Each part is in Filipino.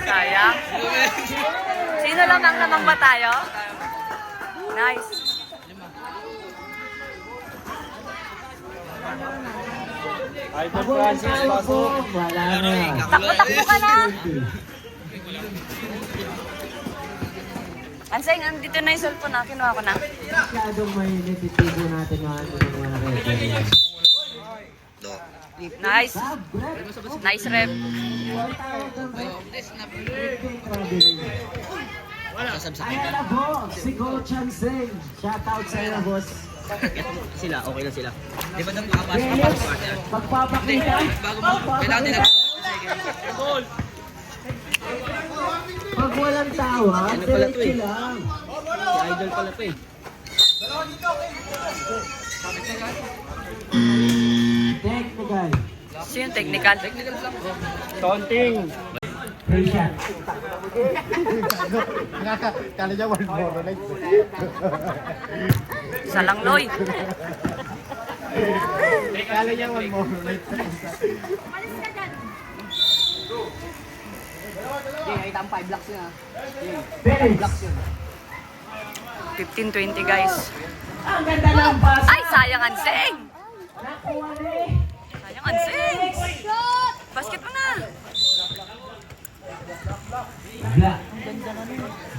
Sayang. Sino lamang ba tayo? Nice. Idol Francis, pasok. Wala na. Takbo ka na. Anseng, andito na yung cellphone na. Kinuha ko na. Masyadong mainit itigo natin mga referee. Nice. Nice rep. Ayan na po, si Coach Hanseng. Shoutout sa iyo, boss. Sila, okay na sila. Di ba nang makapasok Felix, ang partner? magpapakita. Kailangan nila. Pag walang tawa, Ano pala to diretso eh? lang. Si Idol pala to eh. Technical. Sino yung technical? Taunting. Free shot. Kala niya one more ulit. Isa lang, Loy. Kala niya one more ulit. Felix. 15-20, guys. Ang ganda ng pass. Ay, sayang, Anseng. Nakuha ni Sayang, Anseng. Basket mo na. Black.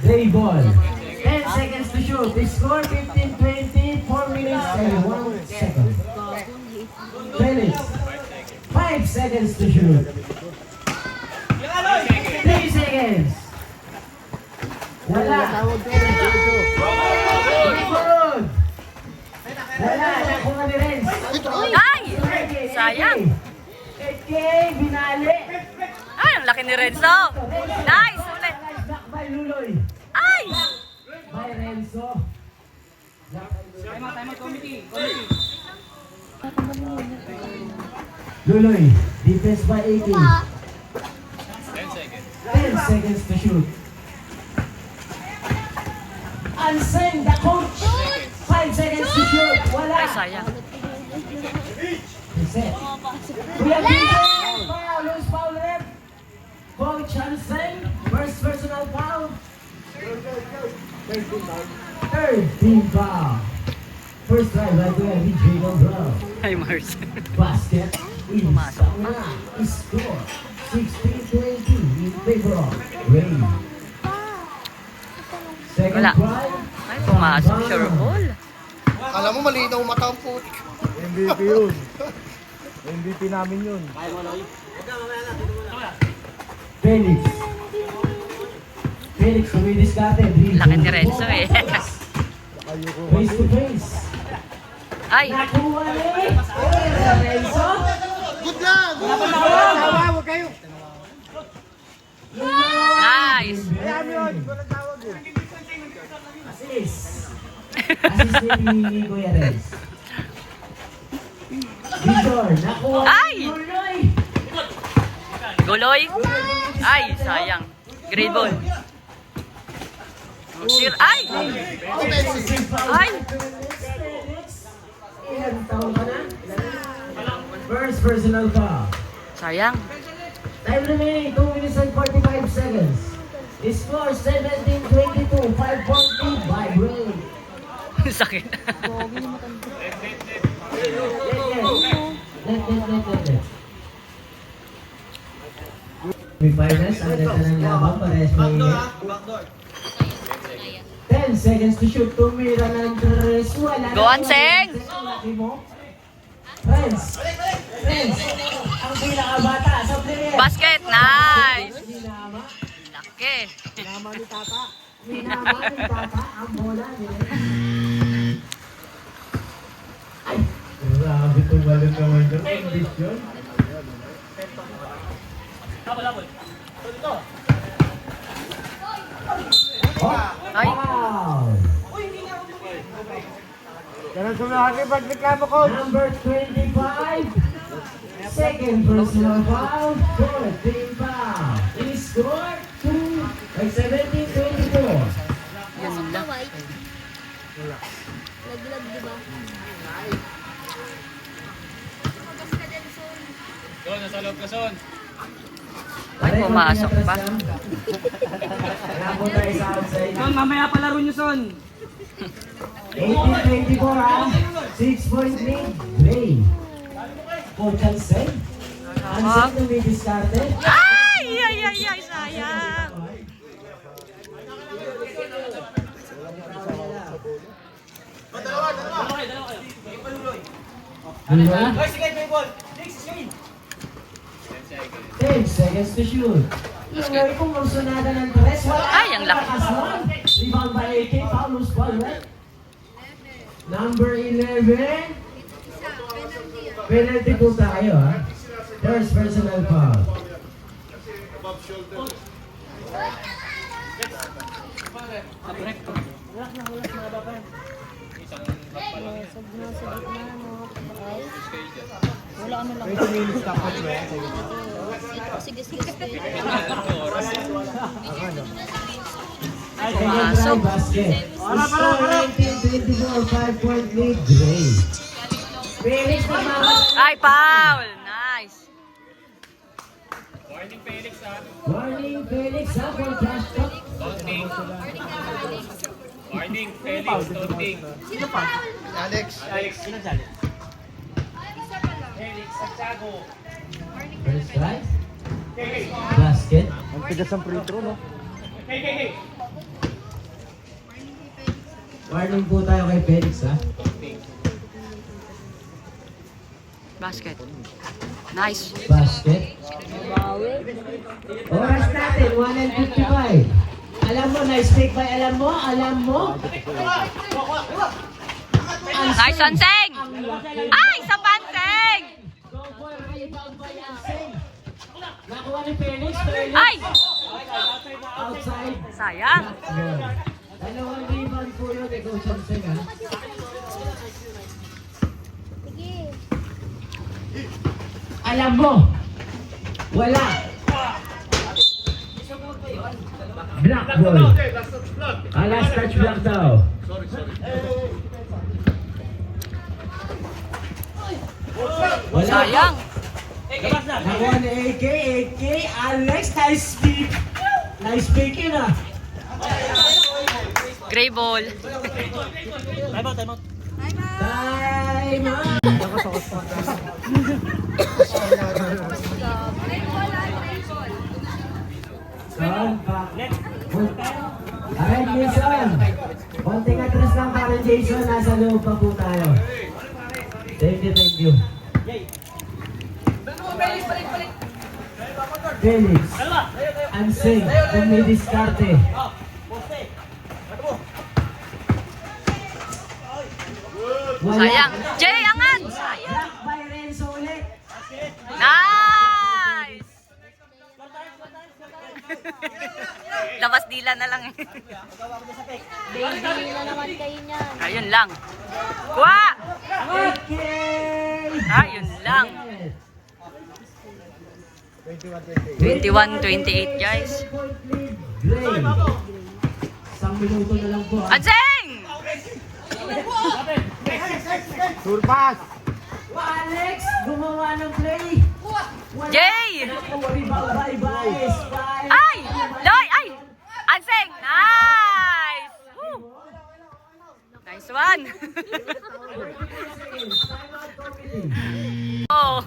Day ball. 10 seconds to shoot. The score 15-20, 4 minutes and 1 second. Felix. 5 seconds to shoot. 3 seconds. Wala. Good. Wala. Nakuha ni Renz. Ay! Sayang. 8K, binali. Ay, ang laki ni Renzo. Nice, ulit. Back by Luloy. Ay! By Renzo. Luloy, defense by 18. 10 seconds to shoot. Anseng, the coach. 5 seconds to shoot. Wala. Ay, sayang. Reset. Kuya Vincent, foul, loose foul rep. Coach Anseng, first personal foul. Third team foul. First try right there, DJ Brown. Ay, Mars. Basket is Pumasok coming up. Score 16-20 in favor of Rain. Second Wala. try. Ay, pumasok. Sure ball. Alam mo, malinaw mata ang putik. MVP yun. MVP namin yun. Felix. Felix, dumidiskarte. Laki ni Renzo eh. Face to face. Ay, Nakuha ni Renzo. Good lang! Huwag kayo. nice. Ayan yun. Walang tawag yun. Assist. Assist ni Kuya Renz. Victor, nakuha Ay! ni Luloy. Guloy. Ay, sayang. Grade ball. Ay! Ay! Ilang taon ka na? First personal foul. Sayang. Time remaining 2 minutes and 45 seconds. Score 17-22, 5-point lead by Ray. Sakit. Let. May finals, ang ganda ng laban, parehas may 10 seconds to shoot, tumira ng tres, wala na. Go, Anseng! Laki mo. Friends, ang pinakabata sa player. Basket. Nice. Minama, Laki. minama ni Tata, ang bola ni Ay, grabe tumalon naman doon. English yun. Ay. Wow! Ganun sumahan yung pagreklamo ko. Number 25, second personal foul, fourth team foul. He scored 17-24. Yan lang. Naglag, di ba? Doon, nasa loob ka, Son. Ay, pumasok pa. Napunta tayo sa outside. Son, mamaya palaro nyo, Son. 18-24 ha. 6-point lead. Gray. Coach Ansel. Ansel tumidiskarte. Ay, ay, ay, ay, sayang. Dalawa. 10 seconds to shoot. Ingay kung masunada ng tres. Wala. Ay, ang laki. Rebound by AK. Paulus Balwet. Number 11. Penalty po tayo ha. First personal foul. Wala ano lang. 20 minutes tapos ba? Sige, sige, sige. Second try basket. Score 19-24. 5-point lead. Gray. Felix nagmamas. Ay, foul. Nice. Warning Felix ha for trash talk. Alex. First try. Basket. Ang tigas ng free throw, no? Warning po tayo kay Felix ha. Basket. Nice. Basket. Bawi. Oras natin, 1:55. Alam mo, nice take by alam mo? Nice, Anseng. Ay, sa panseng. Nakuha ni Felix. Ay, Outside. sayang. Dalawang rebound po yun kay Coach Anseng ha. Sige. Alam mo, wala. Black ball. Last touch block daw. Wala. Sayang. Nakuha ni AK, Alex, nice speak. Nice speak yun ah. Gray ball. Time out. Son, back. Alright, Jason. Konting atras lang para Jason. Nasa loob pa po tayo. Thank you. Felix. Anseng. Tumidiskarte. Wala. Sayang. Jay, angat. Sayang. Block by Renzo ulit. Nice. Labas dila na lang. Baby na naman kayo niyan. Ayun lang. Kuha. Okay. Ayun lang. 21-28 guys. Gray. Isang minuto na lang po. Anseng! Surpass! Alex, gumawa ng play. Jay! Rebound by Baez. Ay! Loy! Ay! Anseng! Nice! Woo! Nice one! Oh!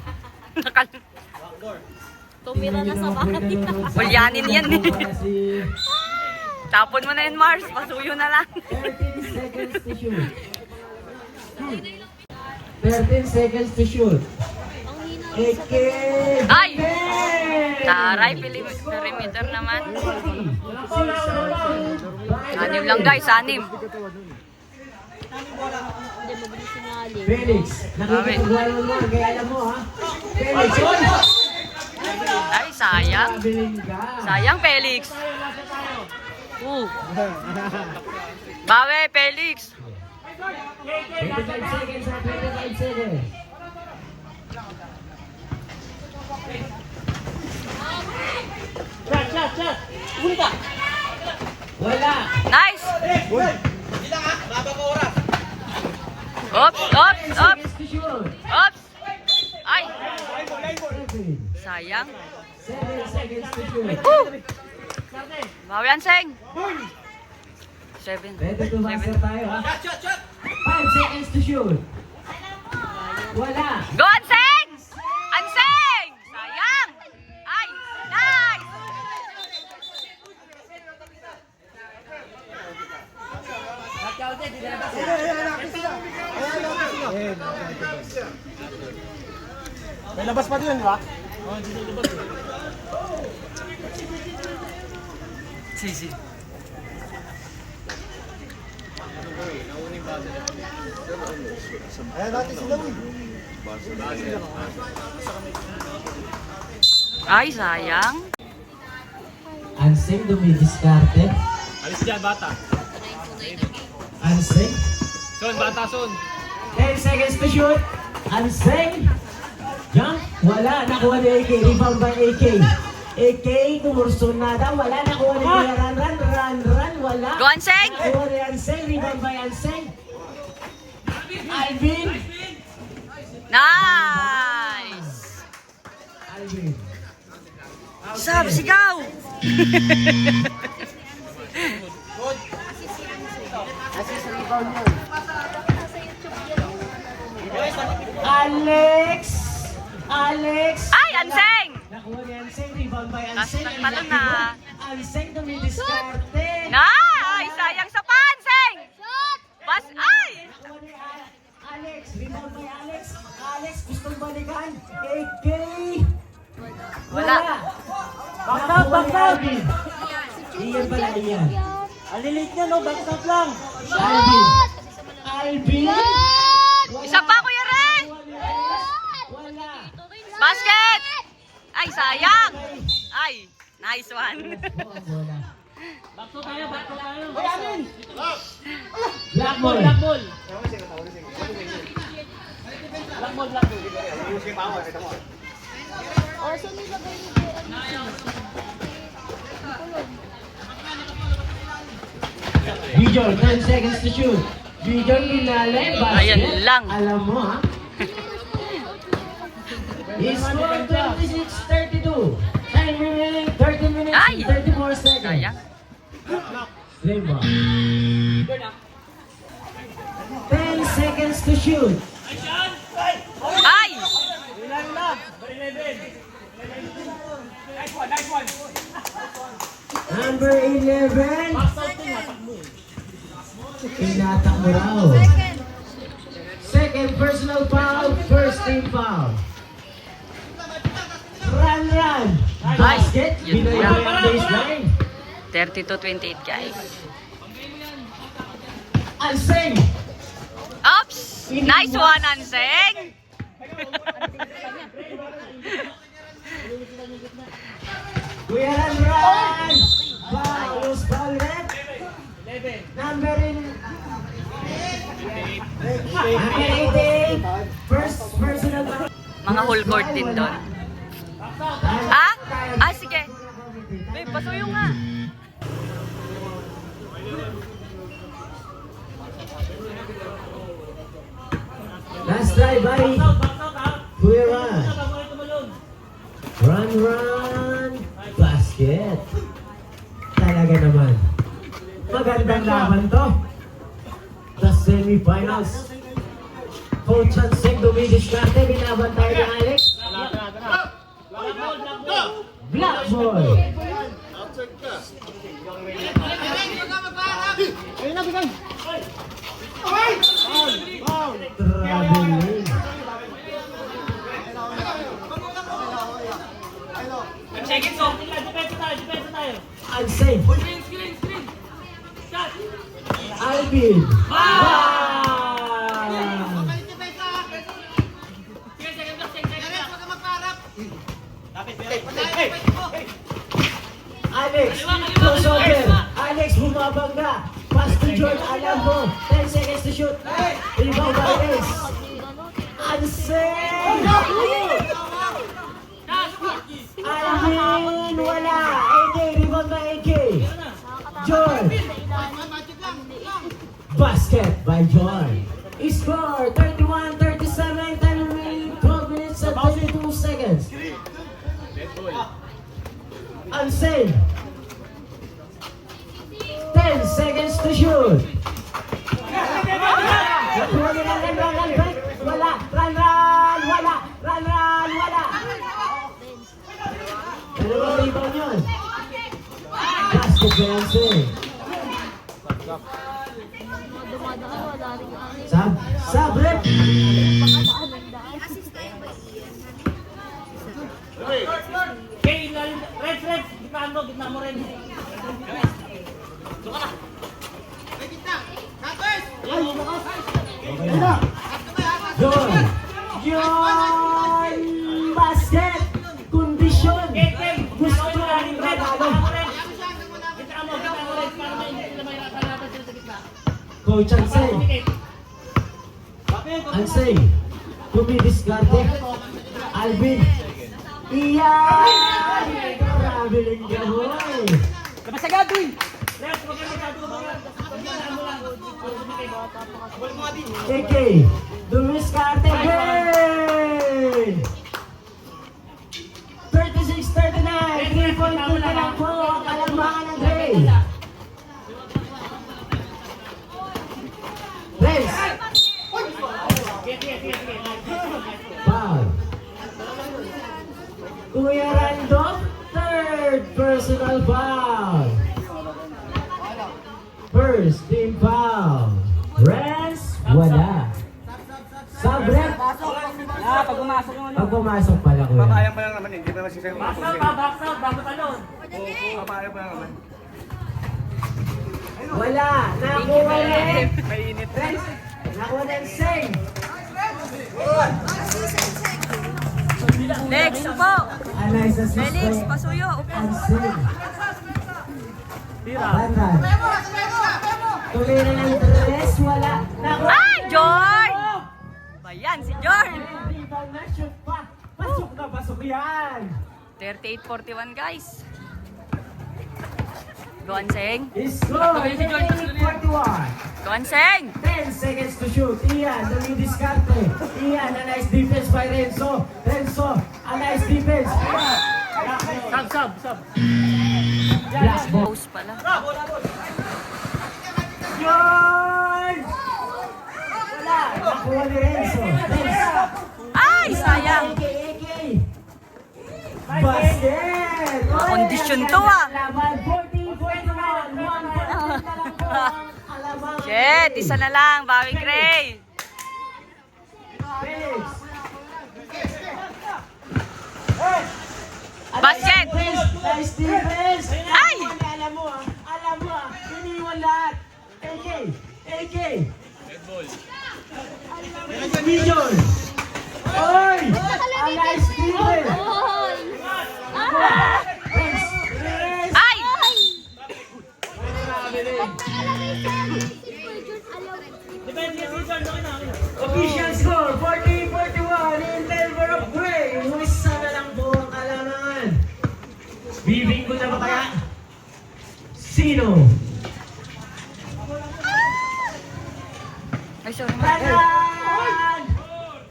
Tumira na sa bahay. Ulyanin yan eh. Tapon mo na yun, Mars. Pasuyo na lang. 13 seconds to shoot. 13 seconds to shoot. Ang hina. AK. Ay! Taray, perimeter naman. Anim lang guys, anim. Hindi, mabilis sinali. Felix, nakikipagwalo mo. Kaya alam mo ha. Felix, oy! Ay, sayang. Mabiling ka. Sayang, Felix. Bawe, Felix. 25 seconds ha. 25 seconds. Wala. Nice. Oops, oops, oops, Seconds to shoot. oops. Ay, 7, sayang. 7 seconds to shoot. Bawi Anseng. 7. Ready to master tayo ha? 5 seconds to shoot. Wala. Go Anseng! Anseng! Sayang! Ay, nice! May labas pa din, di ba? Sisi. Ayan natin sila, uy. Ay, sayang. Anseng dumidiskarte. Alis dyan, bata. Anseng. Son, bata, son. 10 seconds to shoot. Anseng. Jump. Wala. Nakuha ni AK. Rebound by AK. AK, kumursunada. Wala. Nakuha ni Kuya Run. Wala. Go Anseng! Nakuha ni Anseng. Rebound by Anseng. Alvin. Nice! Alvin. Sab, sigaw! Alex. Alex. Ay, Anseng! Nakuha ni Anseng. Rebound by Anseng. Tapos nagpalo na. Anseng dumidiskarte. Nice! Sayang sa panseng! Bas, ay! Nakuha ni Alex. Rebound by Alex. Alex gustong balikan. AK. Wala. Back up. Iyan pala, iyan. Alilit niya, no? Back up lang. Alvin. Alvin. Isa pa, Kuya Ren! Wala. Basket! Ay, sayang! Ay, nice one. Wala. Back to tayo. Black ball. O, so nilagay niyo Bjorn, 10 seconds to shoot. Bjorn Binale, basket. Ayan lang. Alam mo ha? Score 26-32. Time remaining 30 minutes Ay! and 34 seconds. Sayang. Limba. 10 seconds to shoot. Ay! Number 11. Tinatak mo raw. Second personal foul, first team foul. Run. Basket, Yun binay lang. ang baseline. 32-28, guys. Anseng. Oops! Nice one, Anseng! Kuya Run. Foul, foul red. Number 88. First personal foul. Mga whole court din doon. Ah? Ah, sige. Babe, pasuyo nga. Last try by Kuya Run. Run. Basket. Talaga naman. Magandang laban to. The semifinals. Coach Anseng dumidiskarte. Binabantay ni Alex. Black ball. Traveling. Anseng. Alvin. Alex, crossover. Alex bumabangga. Pass to George Alambo. 10 seconds to shoot. Rebound by Alex. Anseng. Alvin, wala. AK, rebound by AK. George. Basket by George. Score 31-37. Time remaining 12 minutes and 22 seconds. Ansel. 10 seconds to shoot. Nakuha nila run break. Wala. Run, wala. Run, wala. Dalawang rebound yun. Basket by Ansel. Dumadaan, wala rin ano. Sab, rep. Okay, ilalim. Red. Gitna mo rin. Yon basket kondisyon gusto namin regalo. Gitna mo rin. Para may mahirapan sila sa gitna. Coach Ansay dumidiskarte. Alvin iyan grabe lang gahoy. Labas agad, uy! Red, huwag kayo magkatumagan. AK dumiskarte. Hey! 36-39 3-point na lang po ang kalambangan ng Dre. Race. Foul. Kuya Rando, third personal foul. First team foul. Rens, wala. Sabrek. Pag umasok yung Pag pumasok pala kuya. Papayang pa lang naman eh. Hindi pa masisaya mo. Box out, bago talon. Papayang pa lang naman. Wala. Nakuha rin. Mainit. Rens, nakuha rin Seng. Next po. Anay sa Felix, system. pasuyo. Ang Seng. Bandan. Tuloy na ng tres. Wala. Nakuha. Ay, Jorn! Bayan, si Jorn. Rebound na shoot pa. Pasok na, pasok yan. 38-41 guys. Goanseng. Score, 41. Goanseng. 10 seconds to shoot. Ian, dumidiskarte. Ian, a nice defense by Renzo. Renzo, a nice defense. Sub. Glass ball. Post pala. Yun! Wala. Nakuha ni Renzo. Renzo. Ay, sayang. AK. Basket! Kondisyon to ah. Laban 14-41. 1 point na lang po ang alamangan. Shit, isa na lang. Bawi Gray. Felix. Basket. Nice defense. Ay! Alam mo ah. Iniwan lahat. AK. Vision. Oy! A nice defense. Ay! Depende yung season, okay na. Official score, 40-41 in favor of Gray. Isa na lang po ang kalamangan. Bibinggo na ba kaya? Sino? Ay, sorry. Tanan!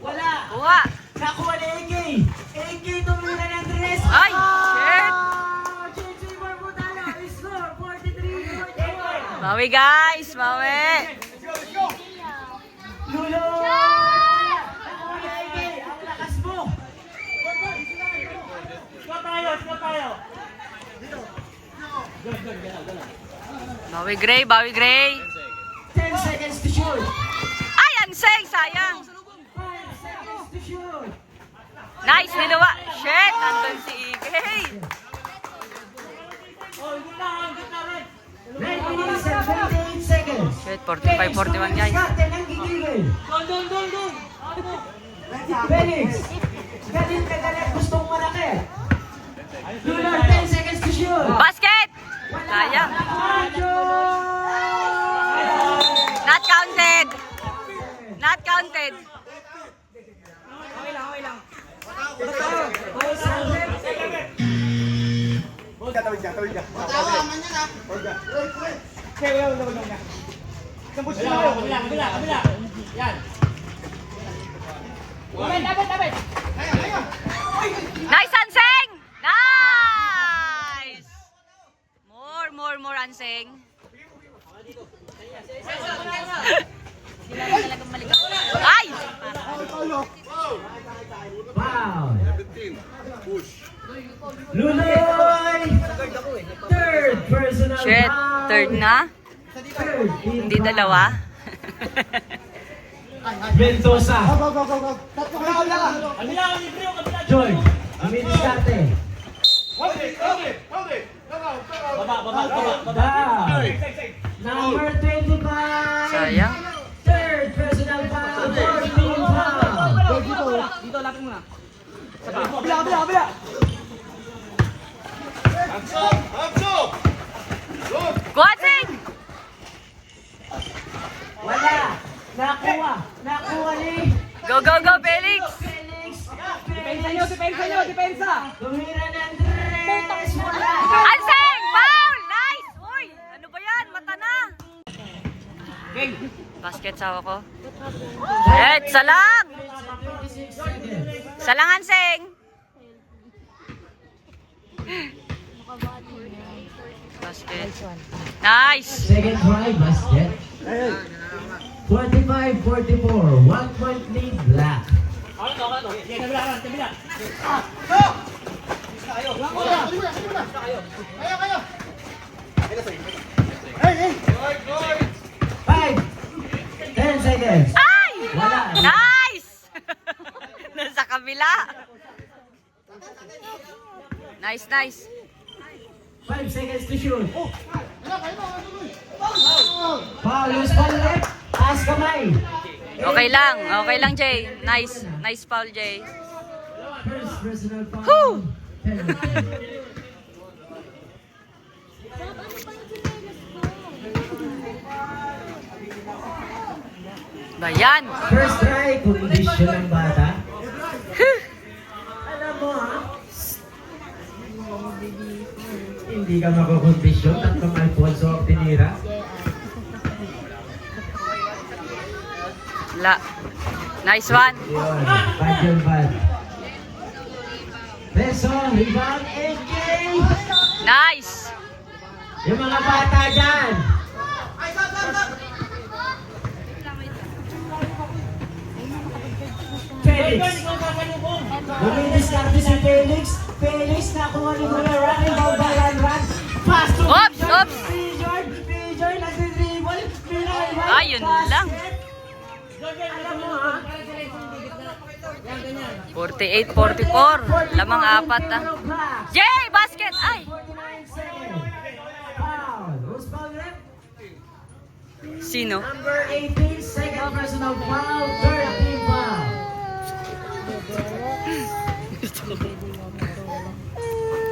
Wala! Kuha. Nakuha ni AK! AK tumira ng dress! Ay, shit! JJ Barbutana, score 43-41! Bawi guys, bawi. Lulo! Nakuha ni AK! Ang lakas mo! Score tayo. Bawi Gray. 10 seconds to shoot! Ay, Anseng, sayang. 5 seconds to shoot! Nice, niluwa. Shit, nandun si Igay. Oh, gitna rin. 9 minutes and 28 seconds! Shit, 45-41 guys. Captain ng gigigil! Doon. Felix! Galit ka galit, gustong malaki! Lulo, 10 seconds to shoot! Basket! Sayang. Not counted. Not counted. Tawid ka. Kabila. Yan. Dapat. Nice, Anseng! Nice! Luloy! Third personal Shit, foul. third na? Third team Hindi foul. dalawa? Mendoza. Kabila, libre yung kabila. George. Amidiskarte. Baba. Down. Number 25. Sayang. Third personal foul. Fourth team foul. Dito, lapit mo na. Kabila. Guatsing! Wala. Nakuha ni Go, go, go, Felix! Felix. Depensa! Tumira ng Dres. Wala. Anseng! Foul! Nice! Uy! Ano ba yan? Mata na! Basket sawa ko. Shit! Salang! 26 seconds. Salang, Anseng! Basket. Nice! Second try, basket. 45-44. 1 point lead, Black. Kabila. 10 seconds. Ay! Wala. Nice! Nasa kabila. Nice. 5 seconds to shoot. Foul, loose ball left. Taas kamay. Okay lang, Jay. Nice foul, Jay. First personal foul. Whew! Penalty. Ba yan? First try, condition ng bata. Alam mo ha? Hindi ka makakondisyon. Tatlong Alfonso ang tinira. La. Nice one. Yun, bad yun, bad. Peso, rebound, AK! Nice. Yung mga bata dyan! Felix! Dumidiskarte si Felix. Felix, nakuha ni Mula running ball by run. Pass to Oops, Bjorn. oops. Bjorn, nagdidribble. Pinaiwan. Ayun lang. Alam mo ha? 48-44. Lamang apat ah. Jay! Basket! Ay! 49 seconds. Foul. Who's foul left? Sino? Number 18, second personal foul, third team foul.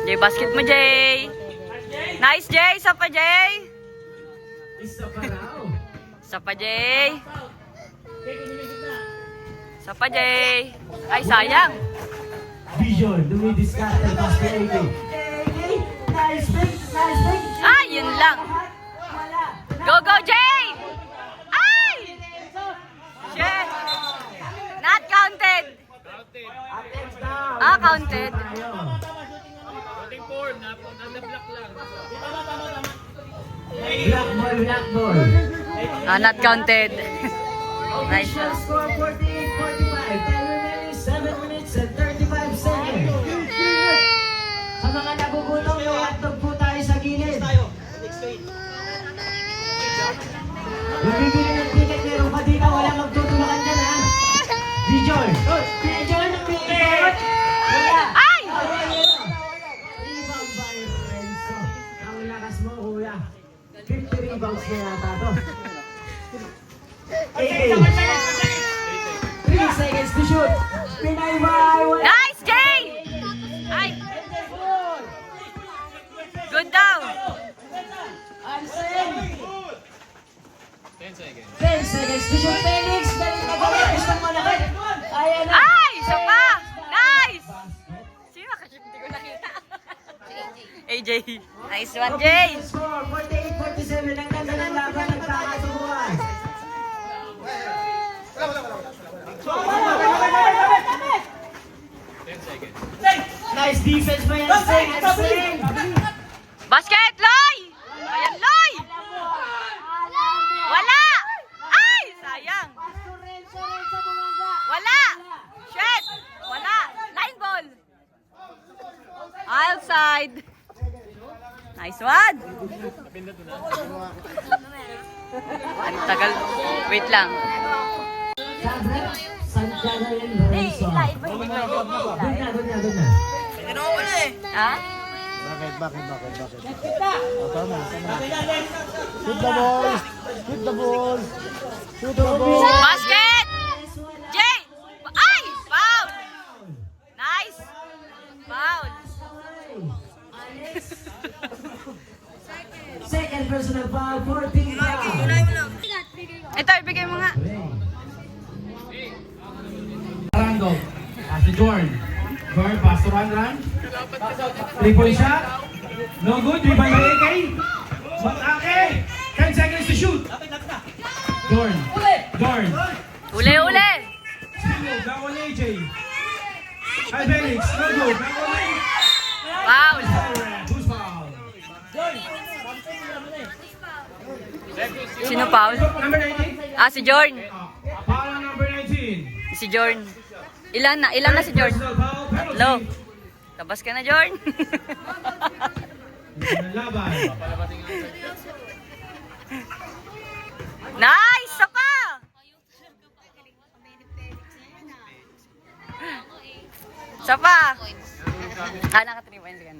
Jay, basket mo, Jay! Nice, Jay! Isa pa, Jay! Isa pa raw. Isa pa, Jay! Isa pa, Jay! Ay, sayang! Vision, dumidiskarte pass to AK. AK, nice pick. Ah, yun lang! Wala. Go, go, Jay! Ay! Shit! Not counted! Attempts down. Ah, counted. Black ball. Ah, not counted. Nice Official one. score 48-45. Time remaining 7 minutes and 35 seconds. Sa mga nagugutom, may hotdog po tayo sa gilid. Yung bibili ng ticket, meron pa dito, wala magtutulakan dyan ha. Dijon! Dijon, pinikot! Wala! Ay! Rebound by Renzo. Ang lakas mo, kuya. 50 rebounds na yata to. 3 seconds to shoot. Pinaybay! Wala! Nice, Jay! Ay! Good daw! Ansen! 10 seconds to shoot. Felix, dali na gawin. Gustong malaki. Kaya na. Ay! Isa pa! Nice! Sino kasi hindi ko nakita? AJ. Nice one, Jay! Score 48-47. Ang ganda ng laban. Nagkakatubuan. Nice defense pa yan, Seng. Seng. Basket, Loy! Ayan, Loy! Wala! Ay! Sayang! Wala! Shit! Wala! Line ball! Outside! Nice one! Ang tagal. Wait lang. Sabrina Santiago and Lorenzo. Doon na. Ha? Bakit? Oh, tama. Shoot the ball! Shoot the ball! Shoot the ball! Basket! Jay! Ay! Foul! Nice! Foul! Second personal foul for Team Brown. Ito, ibigay mo nga. Rando. Pass to Jordan. Jordan, pass to Run. 3-point shot. No good. Rebound by AK. Matake. 10 seconds to shoot. Jordan. Uli! Single. Back on AJ. Hi, Felix. No good. Back on AJ. Foul! Who's foul? Sino foul? Number 19. Ah, si Jorn. Foul on number 19. Si Jorn. Ilan na si Jorn? Personal foul. Penalty. Hello. Labas ka na, Jorn. Laban. Nice! Isa pa! Isa pa! Naka 3 points ka.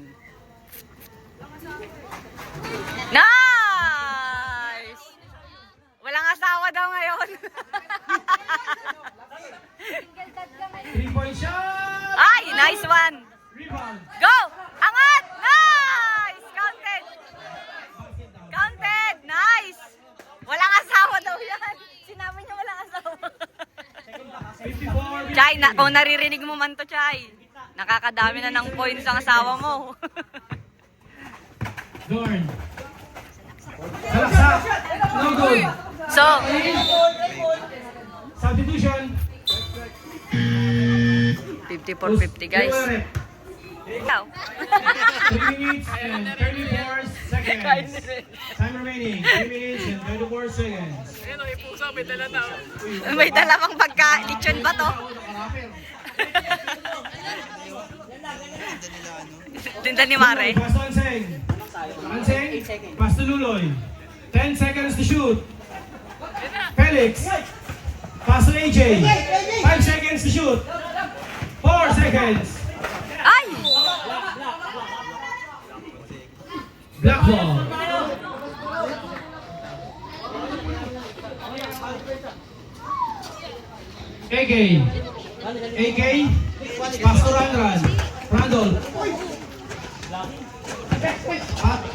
Nice! Walang asawa daw ngayon. 3-point shot. Ay! Nice one! Rebound. Go! Angat! Nice! Counted! Counted! Nice! Walang asawa daw yan. Sinabi niya walang asawa. 54. Chay, kung naririnig mo man to, Chay, nakakadami na ng points ang asawa mo. Dorn. Salaksak. No good. So, Substitution. 54-50 guys. Ikaw. 3 minutes and 34 seconds. Time remaining. 3 minutes and 34 seconds. May dala pang pagka, lechon ba to? Tinda ni Mare. Pass to Anseng. Anseng. Pass to Luloy. 10 seconds to shoot. Felix. Pass to AJ. 5 seconds to shoot. 4 seconds. Ay! Black ball. AK. Pass to Run. Randall.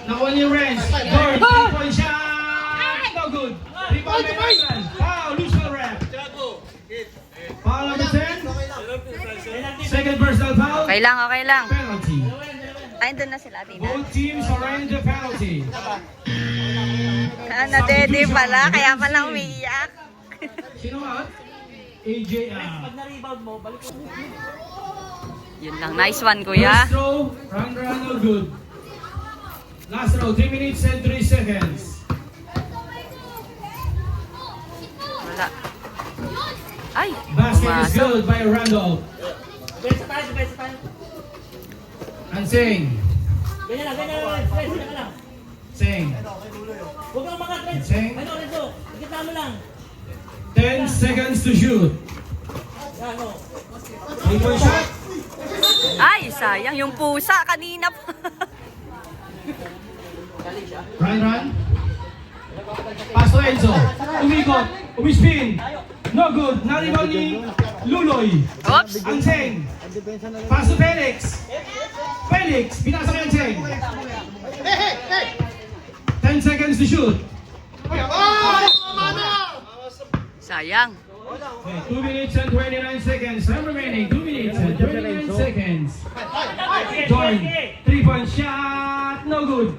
Nakuha niya yung range. Dorn. 3-point shot. No good. Rebound by Randall. Foul. Loose for rep. Foul number 10. Second personal foul. Okay lang. Penalty. Ay, doon na sila, Tina. Both teams are in the penalty. Nadede pala, kaya pala umiiyak. Sino out? AJ. Yun lang, nice one, kuya. First throw, run, no good. Last throw, 3 minutes and 3 seconds. Wala. Ay, Basket is pumasok. good by Randolph. Anseng. Seng. Seng. 10 seconds to shoot. 3-point shot. Ay, sayang. Yung pusa kanina pa. Run. Pass to Enzo. Umikot. Umispin. No good. Naribal ni Luloy. Oops. Anseng. Pass to Felix. Pinasa kay Anseng. 10 seconds to shoot. Sayang. Okay, 2 minutes and 29 seconds. Time remaining. 2 minutes and 29 seconds. Jordan. 3-point shot. No good.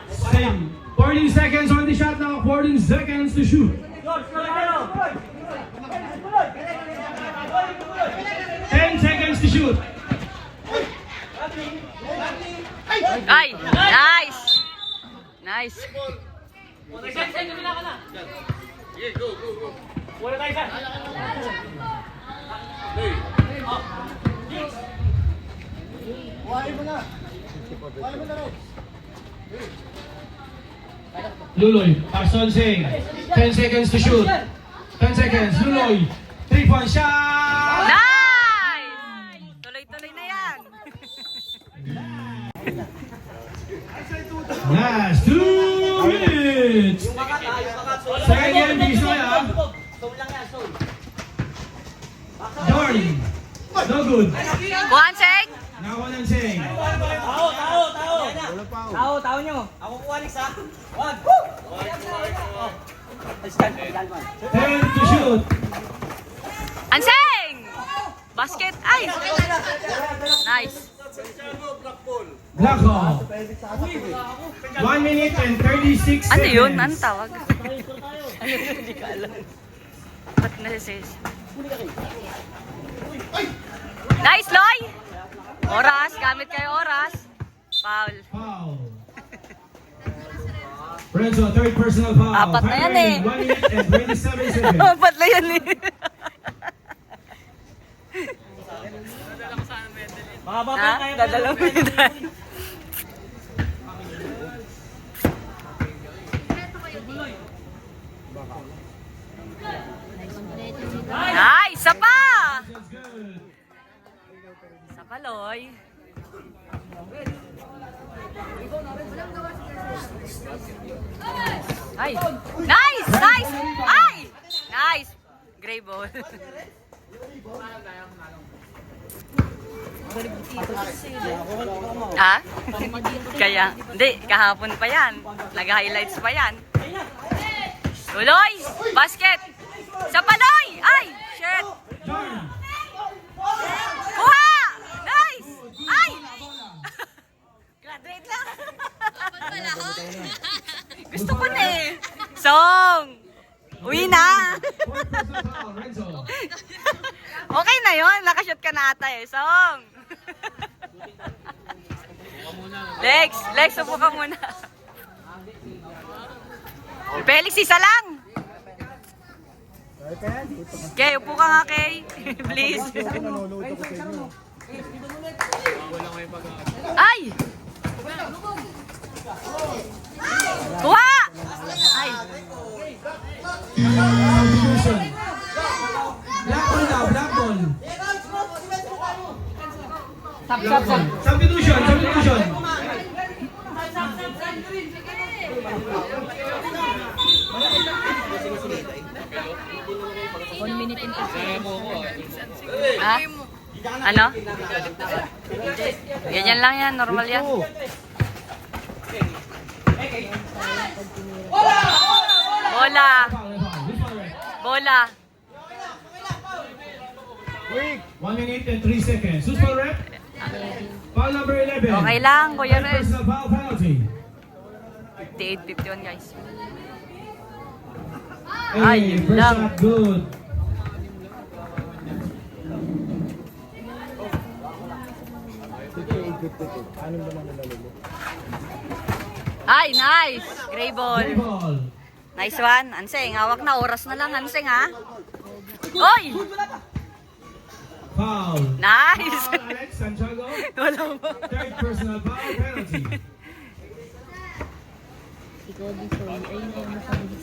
Same. 14 seconds on the shot now. 14 seconds to shoot. 10 seconds to shoot. Ay, nice. Nice. Luloy, Parson Singh. 10 seconds to shoot. 10 seconds. Luloy. 3-point shot! Nice! Tuloy-tuloy na yan. Last 2 minutes. Second game, Bisoy ah. Jordan. No good. Buhanseng! Nakakuha ng Singh. Tao nyo. Ako kuha next ha. 10 to shoot. Anseng! Basket! Ay! Nice. Black Hawk. 1 minute and 36 seconds. Ano yun? Ano tawag? Ano yun? Hindi ko alam. Ba't nasisis? Nice, Loy! Oras. Gamit kayo oras. Foul. Foul. Renzo, third personal foul. Apat na yan eh. 1 minute and 27 seconds. Ba't na yan eh? Mahaba pa Ha? tayo. Dadalaw mo yun tayo. Nice! Isa pa! That's good. Isa pa, Loy. Ay! Nice! Nice! Ay! Nice! Gray ball. Ha? Kaya, hindi, kahapon pa yan. Nag-highlights pa yan. Tuloy! Basket! Sa paloy! Ay! Shit! Jordan. Kuha! Nice! Ay! Graduate lang. Gusto ko na eh. Song! Uwi na! Fourth personal foul, Renzo. Okay na yon, nakashot ka na ata eh. Song! Lex, upo ka muna. Felix, isa lang! Kay, upo ka nga, Kay. Please. Ay! Kuha! Ay! Substitution. Black ball daw, black ball. Substitution. Ha? Ano? Ganyan lang yan, normal yan. Bola! Bola! 1 minute and 3 seconds. Who's for rep? Foul number 11. Okay lang, Kuya Third Rez. personal foul penalty. 58-51 guys. Hey, Ay, yun first lang. shot good. Ay, nice! Gray ball. Play ball. Nice one. Anseng, hawak na. Oras na lang, Anseng, ha? Oy! Foul. Nice! Foul, Alex Santiago. Wala mo. Third personal foul penalty. Ikaw di so, ayun na yung masabi.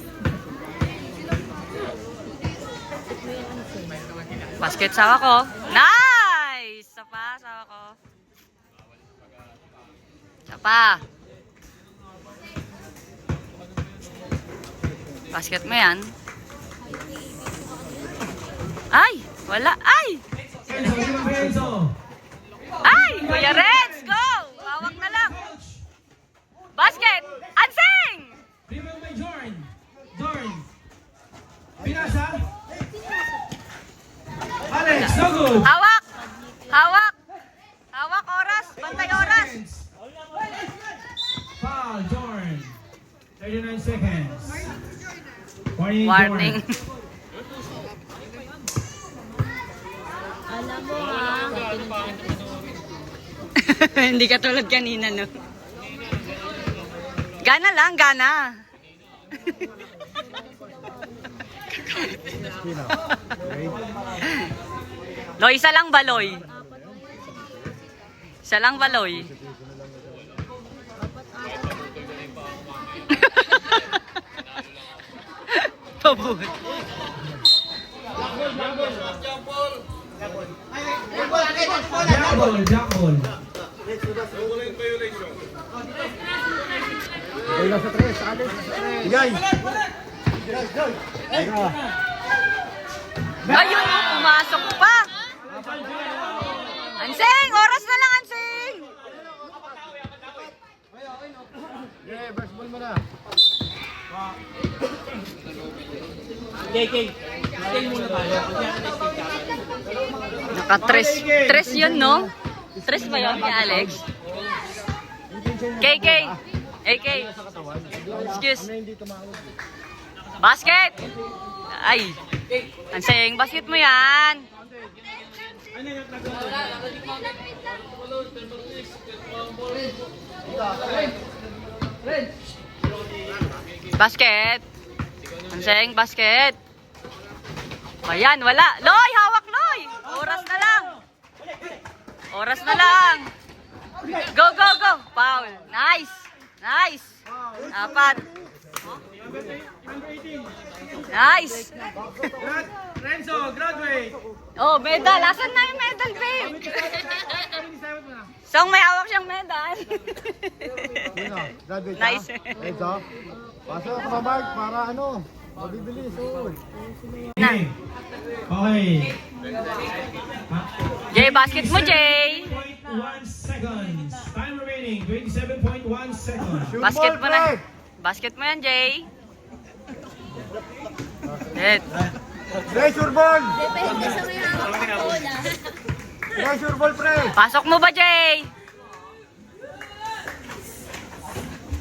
Basket sawa ko. Nice! Isa pa, sawa ko. Isa pa. Basket mo yan. Ay! Wala. Ay! Enzo, give him Enzo. Ay! Kuya Reds, go! Hawak na lang. Basket! Anseng! Rebound by Jorn. Pinasa. Alex, no good. Hawak! Hawak! Hawak, oras! Bantay oras! Foul, Jorn. 39 seconds. Warning. Alam mo ha, Hindi ka tulad kanina, no? Gana lang, gana. Loy, isa lang ba, Loy? Isa lang ba, Loy? Pabuti. Black ball. Okay lang sa 3, Alex. Bigay. Ayun, pumasok pa. Ansing, oras na lang, Ansing. Yeah, first ball mo na. KK. Stay muna tayo. Naka-tres yun, no? Tres ba yun, kay Alex? KK. AK. Excuse. Basket! Ay! Ansing, basket mo yan! Basket! Ansing, basket! Ayan, wala! Loy! Hawak, Loy! Oras na lang! Oras na lang! Go, go, go! Foul! Nice! Nice! Apat! Nice! Renzo, graduate. Oh, medal! Asan na yung medal, babe? Song, may hawak siyang medal. Yun o, graduate ka. Nice. Ito. Pasok ka, Mark, para ano, mabibilis. Okay. Okay. Jay, basket mo, Jay! 27.1 seconds. Time remaining, 27.1 seconds. Shoot Basket ball, mo na. Fred. Basket mo yan, Jay. Dead. Pressure ball. Depende sa may hawak ng bola. Pressure ball, Fred. Pasok mo ba, Jay?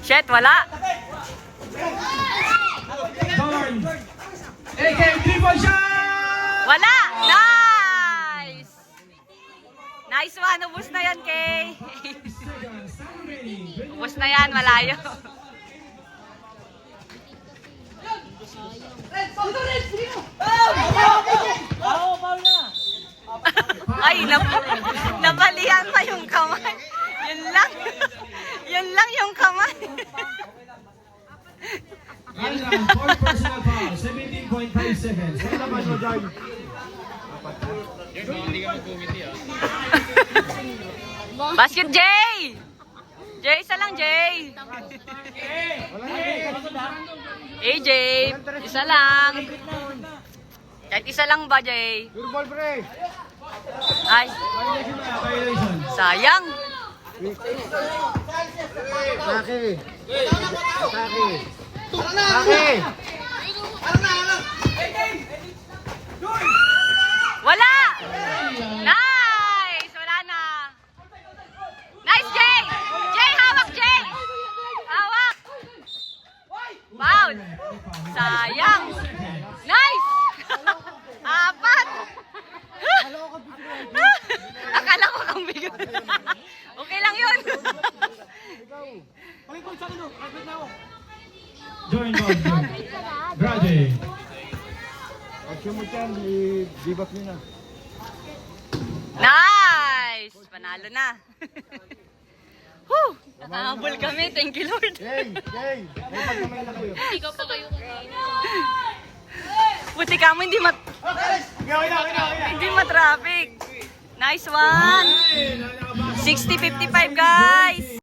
Shit, wala. Turn. AK, 3-point shot! Wala! Nice! Nice one. Ubus na yan, Kay. Seconds. Time remaining, Ubus na yan. Malayo. Ay, nabalian pa yung kamay. Yun lang. Yun lang yung kamay. Ilan, 4 personal foul, 17.5 seconds. Ano naman mo, Joy? Basket, Jay! Jay, isa lang, Jay. AJ, isa lang. Kahit isa lang ba, Jay? Shoot ball, Fred. Ay, Violation. sayang. Saki. Saki. Saki. Wala! Nice! Wala na. Nice, Jay! Jay, hawak, Jay! Hawak! Foul! Sayang! Nice! Apat! Akala ko kang bigot. Okay lang yun. Join ball. Graduate. Action mo dyan, i-debug nyo na. Nice! Panalo na. Whew! Nakahabol kami. Thank you, Lord. Yay! Yay! May pagkamay na kayo. Ikaw pa kayo kanina. Buti ka mo, hindi ma-traffic. Nice one. 60-55, guys.